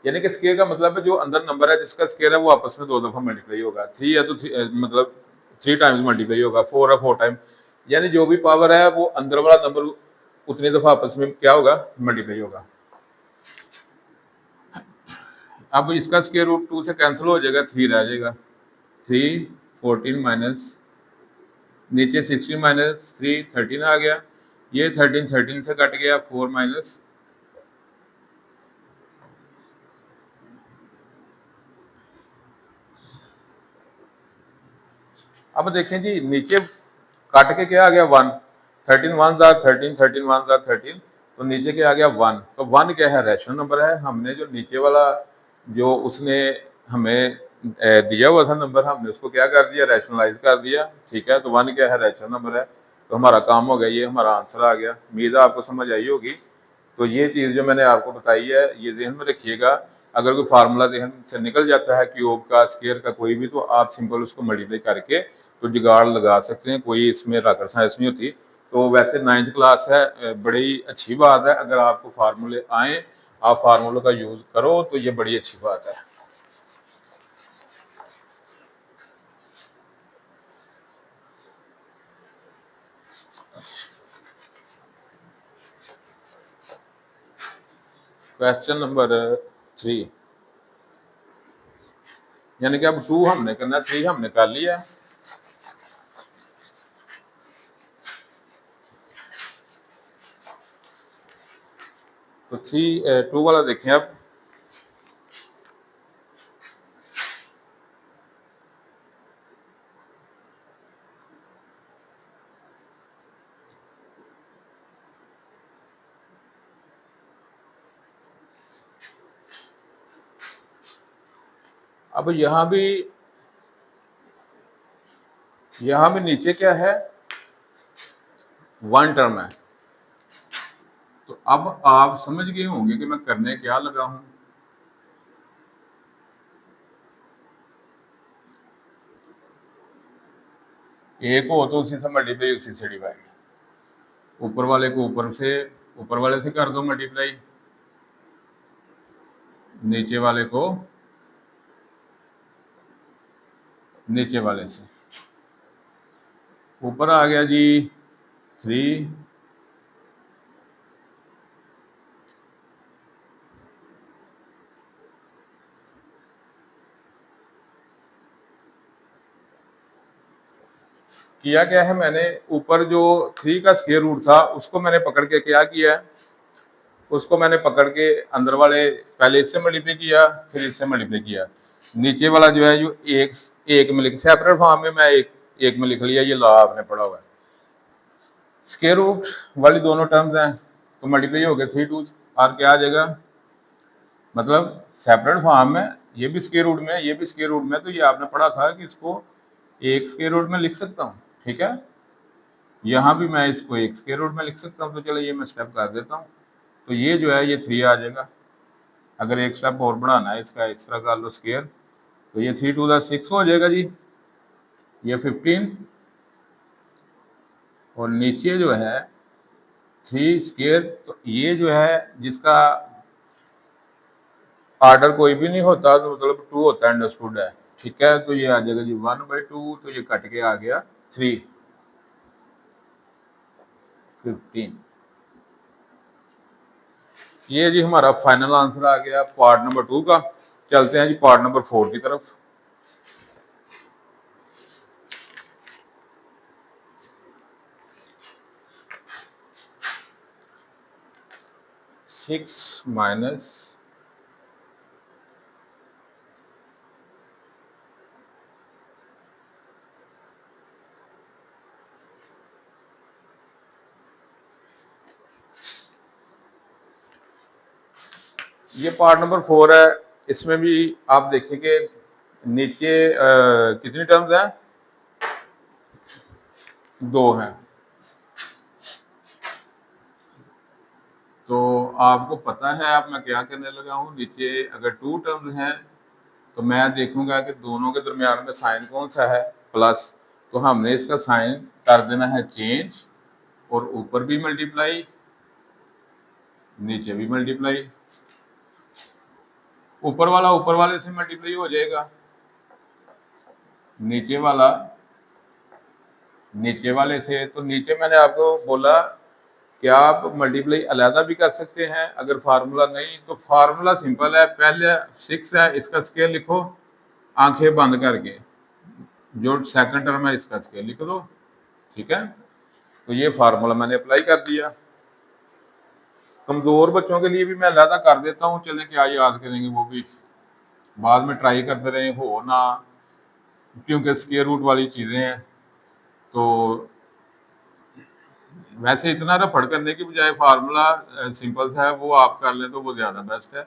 यानी कि स्केयर का मतलब है जो अंदर नंबर है जिसका स्केयर है वो आपस में 2 दफ़ा मल्टीप्लाई होगा। 3 है तो मतलब 3 टाइम्स मल्टीप्लाई होगा, 4 है 4 टाइम, यानी जो भी पावर है वो अंदर वाला नंबर उतनी दफ़ा आपस में क्या होगा, मल्टीप्लाई होगा। अब इसका स्केयर रूट 2 से कैंसिल हो जाएगा, 3 रह जाएगा, 3 14 माइनस, नीचे 16 माइनस 3 13 आ गया, ये 13 13 से कट गया, 4 माइनस, अब देखें जी नीचे काट के क्या आ गया, 1, 13 1 13 13 1 13, तो नीचे क्या आ गया 1। तो 1 क्या है, रैशनल नंबर है। हमने जो नीचे वाला जो उसने हमें दिया हुआ था नंबर, हमने उसको क्या कर दिया, रैशनलाइज कर दिया। ठीक है, तो 1 क्या है, रैशनल नंबर है, तो हमारा काम हो गया, ये हमारा आंसर आ गया। उम्मीद है आपको समझ आई होगी। तो ये चीज़ जो मैंने आपको बताई है ये जहन में रखिएगा। अगर कोई फार्मूला जहन से निकल जाता है क्यूब का, स्क्वायर का, कोई भी, तो आप सिंपल उसको मल्टीप्लाई करके तो जुगाड़ लगा सकते हैं, कोई इसमें रॉकेट साइंस नहीं होती। तो वैसे 9th क्लास है, बड़ी अच्छी बात है। अगर आपको फार्मूले आए, आप फार्मूलों का यूज़ करो, तो ये बड़ी अच्छी बात है। क्वेश्चन नंबर 3, यानी कि अब 2 हमने करना, 3 हमने कर लिया। तो 2 वाला देखें अब, अब यहाँ भी नीचे क्या है, 1 टर्म है। तो अब आप समझ गए होंगे कि मैं करने क्या लगा हूं। एक हो तो उसी से मल्टीप्लाई, उसी से डिवाइड, ऊपर वाले को ऊपर वाले से कर दो मल्टीप्लाई, नीचे वाले को नीचे वाले से। ऊपर आ गया जी 3, किया क्या है मैंने, ऊपर जो 3 का स्क्वायर रूट था उसको मैंने पकड़ के क्या किया है, उसको मैंने पकड़ के अंदर वाले पहले इससे मल्टीप्लाई किया, फिर इससे मल्टीप्लाई किया। नीचे वाला जो है जो एक में लिख, सेपरेट फॉर्म में मैं एक में लिख लिया, ये लॉ आपने पढ़ा हुआ है। स्क्वायर रूट वाली दोनों टर्म्स हैं, तो मल्टीप्लाई हो गया 3 2, और क्या आ जाएगा, मतलब सेपरेट फॉर्म में ये भी स्क्वायर रूट में, ये भी स्क्वायर रूट में, तो ये आपने पढ़ा था कि इसको एक स्क्वायर रूट में लिख सकता हूँ। ठीक है, यहाँ भी मैं इसको एक स्क्वायर रूट में लिख सकता हूँ। तो चलो ये मैं स्टेप कर देता हूँ, तो ये जो है ये 3 आ जाएगा। अगर एक स्टेप और बढ़ाना है इसका, इस तरह कर लो स्केयर, तो ये 3 टू द 6 हो जाएगा जी, ये 15, और नीचे जो है 3 स्केयर, तो ये जो है जिसका ऑर्डर कोई भी नहीं होता तो मतलब 2 होता है, अंडरस्टूड है, ठीक है। तो ये आ जाएगा जी 1/2, तो ये कट के आ गया 3, 15। ये जी हमारा फाइनल आंसर आ गया पार्ट नंबर 2 का। चलते हैं जी पार्ट नंबर 4 की तरफ। सिक्स माइनस ये पार्ट नंबर 4 है। इसमें भी आप देखें कि नीचे कितनी टर्म्स हैं, 2 हैं। तो आपको पता है अब मैं क्या करने लगा हूँ, नीचे अगर 2 टर्म्स हैं तो मैं देखूंगा कि दोनों के दरमियान में साइन कौन सा है, प्लस, तो हमने इसका साइन कर देना है चेंज, और ऊपर भी मल्टीप्लाई, नीचे भी मल्टीप्लाई। ऊपर वाला ऊपर वाले से मल्टीप्लाई हो जाएगा, नीचे वाला नीचे वाले से। तो नीचे मैंने आपको बोला कि आप मल्टीप्लाई अलहदा भी कर सकते हैं अगर फार्मूला नहीं, तो फार्मूला सिंपल है, पहले 6 है इसका स्केयर लिखो आंखें बंद करके, जो सेकंड टर्म है इसका स्केयर लिख दो, ठीक है। तो ये फार्मूला मैंने अप्लाई कर दिया। कमजोर बच्चों के लिए भी मैं अलहदा कर देता हूँ, चले क्या याद करेंगे वो भी बाद में ट्राई करते रहे हो ना, क्योंकि स्केयर रूट वाली चीजें हैं। तो वैसे इतना रफड़ करने की बजाय फार्मूला सिंपल सा है वो आप कर लें तो वो ज्यादा बेस्ट है।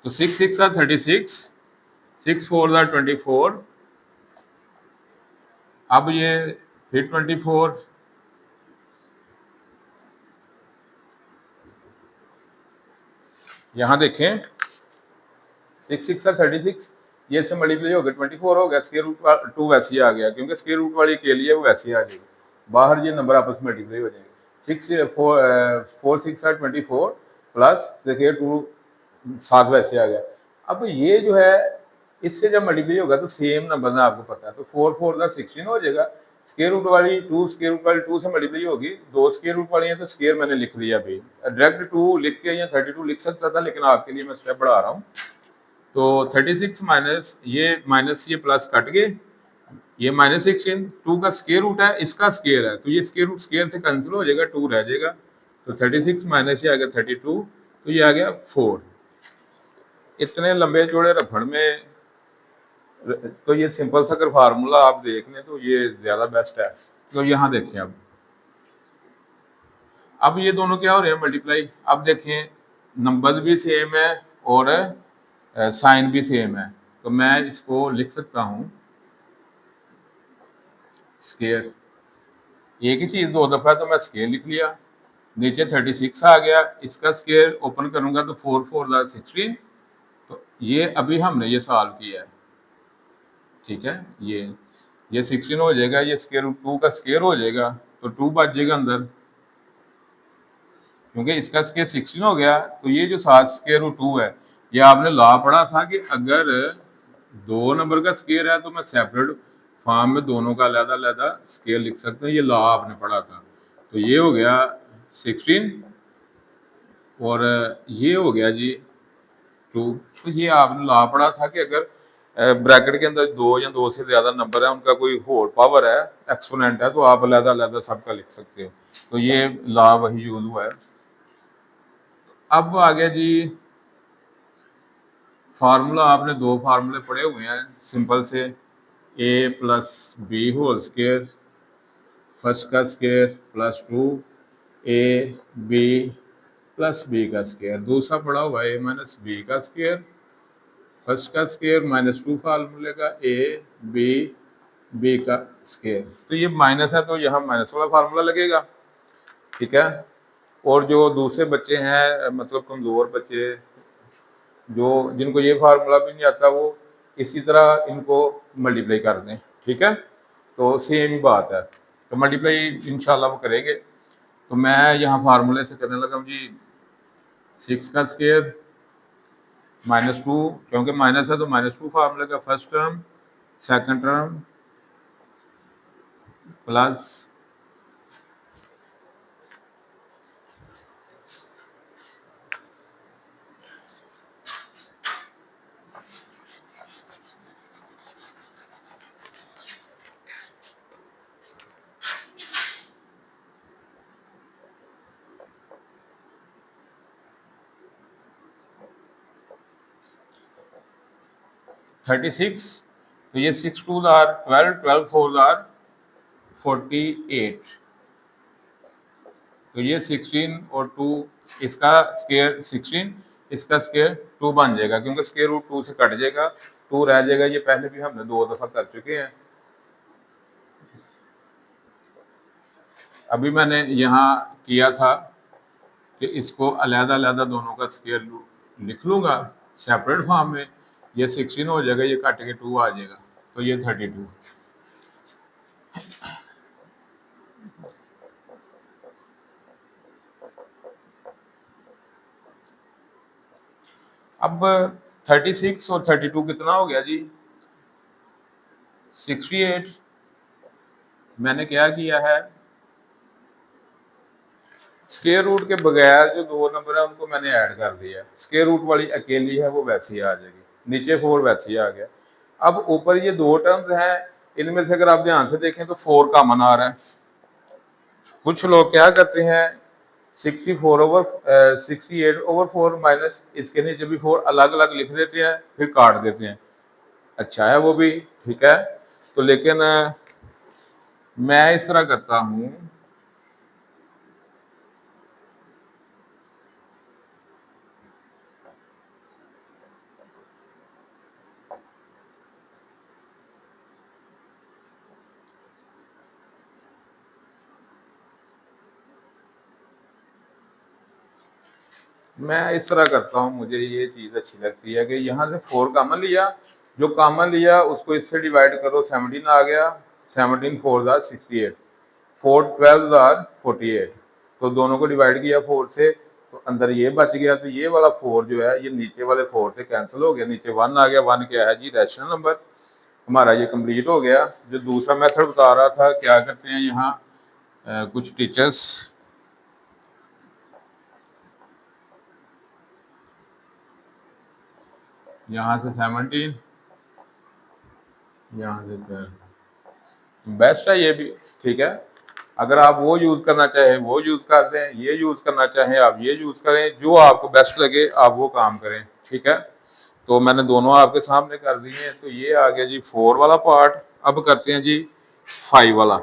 तो 6 6 36, 6 4 24, अब ये फिर 24, यहां देखें 6 6 36, ये से मल्टीप्लाई हो गया 24 हो गया, स्क्वायर रूट 2 वैसे ही आ गया, क्योंकि स्क्वायर रूट वाली के लिए वो वैसे ही आ जाएगी, बाहर ये नंबर आपस में मल्टीप्लाई हो जाएंगे। 6 4 24 प्लस स्क्वायर 2 साथ वैसे आ गया। अब ये जो है इससे जब मल्टीप्लाई होगा तो सेम नंबर ना आपको पता है, तो 4 4 16 हो जाएगा। स्क्वायर रूट वाली 2 स्क्वायर रूट वाली 2 से मल्टीप्लाई होगी, 2 स्क्वायर रूट वाली है तो स्क्वायर मैंने लिख लिया अभी, डायरेक्ट 2 लिख के या 32 लिख सकता था, लेकिन आपके लिए मैं स्टेप बढ़ा रहा हूँ। तो 36 माइनस ये प्लस कट गए, ये -16, 2 का स्क्वायर रूट है, इसका स्क्वायर है, तो ये स्क्वायर रूट स्क्वायर से कैंसिल हो जाएगा, 2 रह जाएगा। तो 36 माइनस ये आ गया 32, तो ये आ गया 4। इतने लंबे चौड़े रफड़ में तो ये सिंपल सा अगर फार्मूला आप देख लें तो ये ज्यादा बेस्ट है। तो यहाँ देखें अब ये दोनों क्या हो रहे हैं, मल्टीप्लाई। अब देखें नंबर भी सेम है और साइन भी सेम है, तो मैं इसको लिख सकता हूं स्केयर, एक ही चीज 2 दफा तो मैं स्केयर लिख लिया। नीचे 36 आ गया, इसका स्केयर ओपन करूंगा तो 4 4 16, तो ये अभी हमने ये सॉल्व किया है, ठीक है। ये 16 हो जाएगा, ये स्केयर रूट 2 का स्केयर हो जाएगा, तो 2 बच जाएगा अंदर, क्योंकि इसका स्केयर 16 हो गया। तो ये जो 7 स्केयर रूट 2 है, ये आपने लॉ पढ़ा था कि अगर 2 नंबर का स्केयर है तो मैं सेपरेट फॉर्म में दोनों का अलग अलग स्केयर लिख सकता हूँ, ये लॉ आपने पढ़ा था। तो ये हो गया 16 और ये हो गया जी 2। तो ये आपने लॉ पढ़ा था कि अगर ब्रैकेट के अंदर 2 या 2 से ज्यादा नंबर है, उनका कोई होल पावर है, एक्सपोनेंट है, तो आप अलग अलग सबका लिख सकते हो। तो ये लॉ वही यूज हुआ है। अब आ गया जी फार्मूला, आपने 2 फार्मूले पढ़े हुए हैं सिंपल से, a plus B whole square, first का square plus 2 a b plus b का स्केयर, दूसरा पढ़ा हुआ है a माइनस b का स्केयर, फर्स्ट का स्केयर -2 फार्मूले का a b का स्केयर। तो ये माइनस है तो यहाँ माइनस वाला फार्मूला लगेगा, ठीक है। और जो दूसरे बच्चे हैं मतलब कमजोर बच्चे, जो जिनको ये फार्मूला भी नहीं आता वो इसी तरह इनको मल्टीप्लाई कर दें, ठीक है। तो सेम ही बात है, तो मल्टीप्लाई इंशाल्लाह वो करेंगे। तो मैं यहाँ फार्मूले से करने लगा हूँ जी, 6 का स्क्वायर -2, क्योंकि माइनस है तो -2 फार्मूले का first term, second term plus 36। तो ये 6 2 आर 12, 12 4 आर 48। तो ये 16 और 2, इसका स्क्वायर 16, इसका स्क्वायर 2 बन जाएगा, क्योंकि स्क्वायर रूट 2 से कट जाएगा, 2 रह जाएगा। ये पहले भी हमने 2 दफा कर चुके हैं। अभी मैंने यहाँ किया था कि इसको अलग-अलग दोनों का स्क्वायर लिख लूंगा सेपरेट फॉर्म में। ये 16 हो जाएगा, ये काट के 2 आ जाएगा, तो ये 32। अब 36 और 32 कितना हो गया जी? 68। मैंने क्या किया है, स्क्वायर रूट के बगैर जो 2 नंबर है उनको मैंने ऐड कर दिया। स्क्वायर रूट वाली अकेली है, वो वैसे ही आ जाएगी, नीचे 4 वैसे ही आ गया। अब ऊपर ये 2 टर्म्स हैं, इनमें से अगर आप ध्यान से देखें तो 4 कॉमन आ रहा है। कुछ लोग क्या करते हैं, 68/4 माइनस इसके नीचे भी 4 अलग अलग लिख देते हैं, फिर काट देते हैं। अच्छा है वो भी, ठीक है। तो लेकिन मैं इस तरह करता हूं, मुझे ये चीज अच्छी लगती है कि यहाँ से 4 कॉमन लिया, जो कॉमन लिया उसको इससे डिवाइड करो, 17 आ गया। 17 4 68, 4 12 48। तो दोनों को डिवाइड किया 4 से, तो अंदर ये बच गया। तो ये वाला 4 जो है ये नीचे वाले 4 से कैंसिल हो गया, नीचे 1 आ गया। 1 क्या है जी? Rational number. हमारा ये कंप्लीट हो गया। जो दूसरा मेथड बता रहा था, क्या करते हैं यहाँ कुछ टीचर्स, यहाँ से 17, यहाँ से 12। बेस्ट है ये भी, ठीक है। अगर आप वो यूज करना चाहें वो यूज कर दें, ये यूज करना चाहें आप ये यूज करें, जो आपको बेस्ट लगे आप वो काम करें, ठीक है। तो मैंने दोनों आपके सामने कर दिए हैं। तो ये आ गया जी 4 वाला पार्ट। अब करते हैं जी 5 वाला।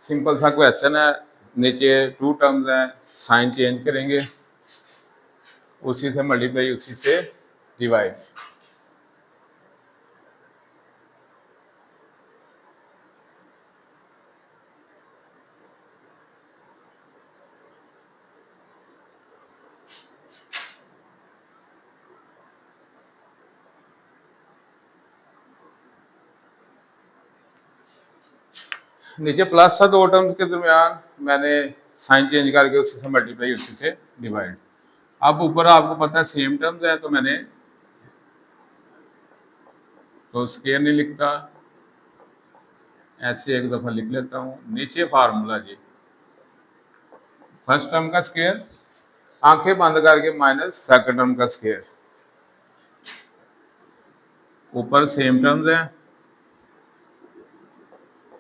सिंपल सा क्वेश्चन है, नीचे 2 टर्म्स हैं, साइन चेंज करेंगे, उसी से मल्टीप्लाई, उसी से डिवाइड। नीचे प्लस था 2 टर्म्स के दरमियान, मैंने साइन चेंज करके उसी से मल्टीप्लाई, उसी से डिवाइड। अब ऊपर आपको पता है सेम टर्म्स है, तो मैंने तो स्क्वायर नहीं लिखता, ऐसे एक दफ़ा लिख लेता हूँ। नीचे फार्मूला जी, फर्स्ट टर्म का स्क्वायर आंखें बंद करके माइनस सेकंड टर्म का स्क्वायर, ऊपर सेम टर्म्स है,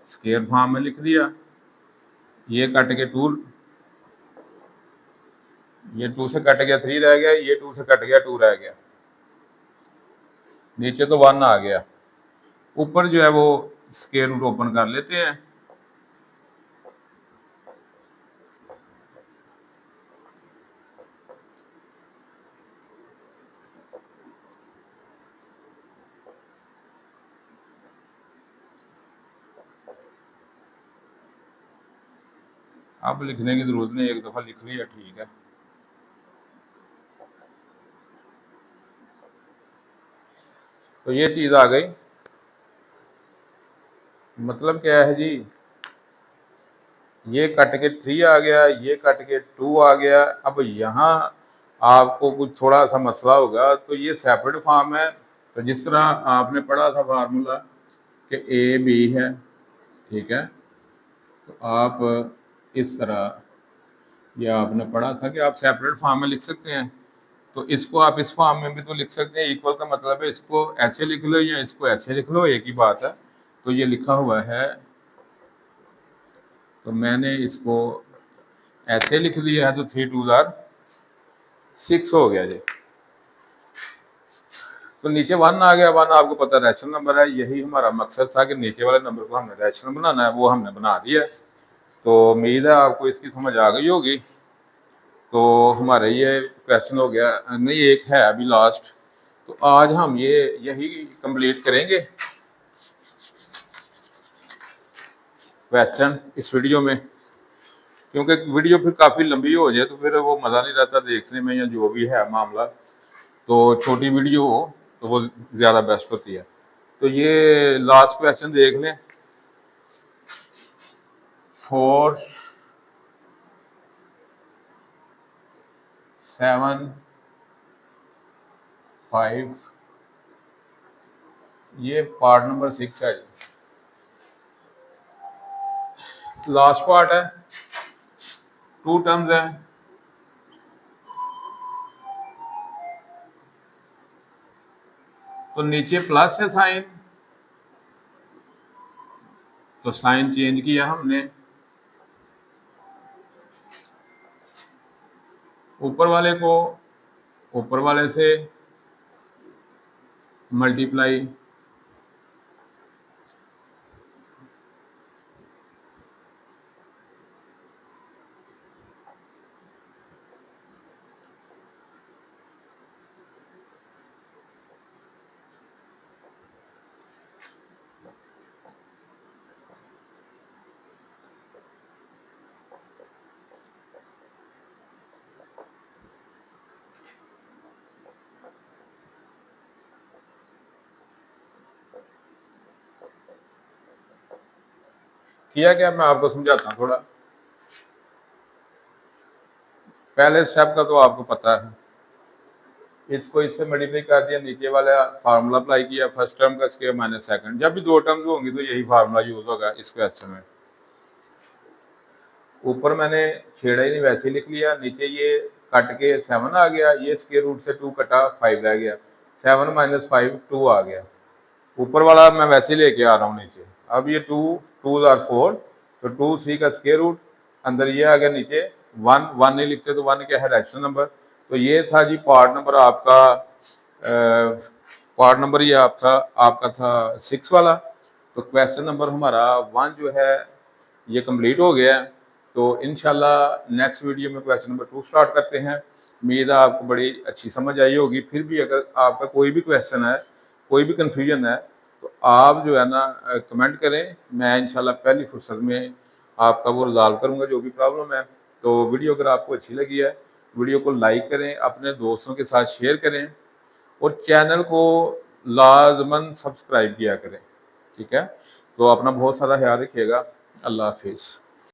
स्क्वायर फॉर्म में लिख दिया। ये कट के टू, ये 2 से कट गया 3 रह गया, ये 2 से कट गया 2 रह गया, नीचे तो 1 आ गया। ऊपर जो है वो स्क्वायर रूट ओपन कर लेते हैं। अब लिखने की जरूरत नहीं, एक दफा लिख लिया ठीक है। तो ये चीज आ गई। मतलब क्या है जी, ये कट के 3 आ गया, ये कट के 2 आ गया। अब यहाँ आपको कुछ थोड़ा सा मसला होगा, तो ये सेपरेट फॉर्म है। तो जिस तरह आपने पढ़ा था फार्मूला कि ए बी है, ठीक है, तो आप इस तरह, ये आपने पढ़ा था कि आप सेपरेट फॉर्म में लिख सकते हैं। तो इसको आप इस फॉर्म में भी तो लिख सकते हैं। इक्वल का मतलब है इसको ऐसे लिख लो या इसको ऐसे लिख लो, एक ही बात है। तो ये लिखा हुआ है, तो मैंने इसको ऐसे लिख लिया है, तो 3 2 6 हो गया जी। तो नीचे 1 आ गया। 1 आपको पता रैशनल नंबर है, यही हमारा मकसद था कि नीचे वाले नंबर को हमने रैशनल बनाना है, वो हमने बना दिया। तो उम्मीद है आपको इसकी समझ आ गई होगी। तो हमारे ये क्वेश्चन हो गया, नहीं एक है अभी लास्ट। तो आज हम ये यही कंप्लीट करेंगे क्वेश्चन इस वीडियो में, क्योंकि वीडियो फिर काफ़ी लंबी हो जाए तो फिर वो मज़ा नहीं रहता देखने में, या जो भी है मामला। तो छोटी वीडियो हो तो वो ज़्यादा बेस्ट होती है। तो ये लास्ट क्वेश्चन देख लें। 4 7 5, ये पार्ट नंबर 6 है। लास्ट पार्ट है, 2 टर्म्स है। तो नीचे प्लस है साइन, तो साइन चेंज किया हमने। ऊपर वाले को ऊपर वाले से मल्टीप्लाई, किया क्या मैं आपको समझाता हूँ थोड़ा। पहले स्टेप का तो आपको पता है, इसको इससे मल्टीप्लाई कर दिया, नीचे वाला फार्मूला अप्लाई किया, फर्स्ट टर्म का स्क्वायर माइनस सेकंड। जब भी 2 टर्म्स होंगी तो यही फार्मूला यूज होगा इस क्वेश्चन में। ऊपर मैंने छेड़ा ही नहीं, वैसे ही लिख लिया। नीचे ये कट के 7 आ गया, ये स्क्वायर रूट से 2 कटा 5 रह गया, 7 माइनस 5 2 आ गया। ऊपर वाला मैं वैसे ही लेके आ रहा हूँ नीचे। अब ये 2 2 आर 4, तो 2 3 का स्क्वायर रूट, अंदर ये आ गया, नीचे 1 1 नहीं लिखते तो 1 क्या है, रैशनल नंबर। तो ये था जी पार्ट नंबर आपका, पार्ट नंबर ये आपका था 6 वाला। तो क्वेश्चन नंबर हमारा 1 जो है ये कंप्लीट हो गया है। तो इंशाल्लाह नेक्स्ट वीडियो में क्वेश्चन नंबर 2 स्टार्ट करते हैं। उम्मीद है आपको बड़ी अच्छी समझ आई होगी। फिर भी अगर आपका कोई भी क्वेश्चन है, कोई भी कन्फ्यूजन है, तो आप जो है ना कमेंट करें, मैं इंशाल्लाह पहली फुर्सत में आपका वो रिजॉल्व करूँगा जो भी प्रॉब्लम है। तो वीडियो अगर आपको अच्छी लगी है, वीडियो को लाइक करें, अपने दोस्तों के साथ शेयर करें, और चैनल को लाजमन सब्सक्राइब किया करें, ठीक है। तो अपना बहुत सारा ख्याल रखिएगा। अल्लाह हाफिज़।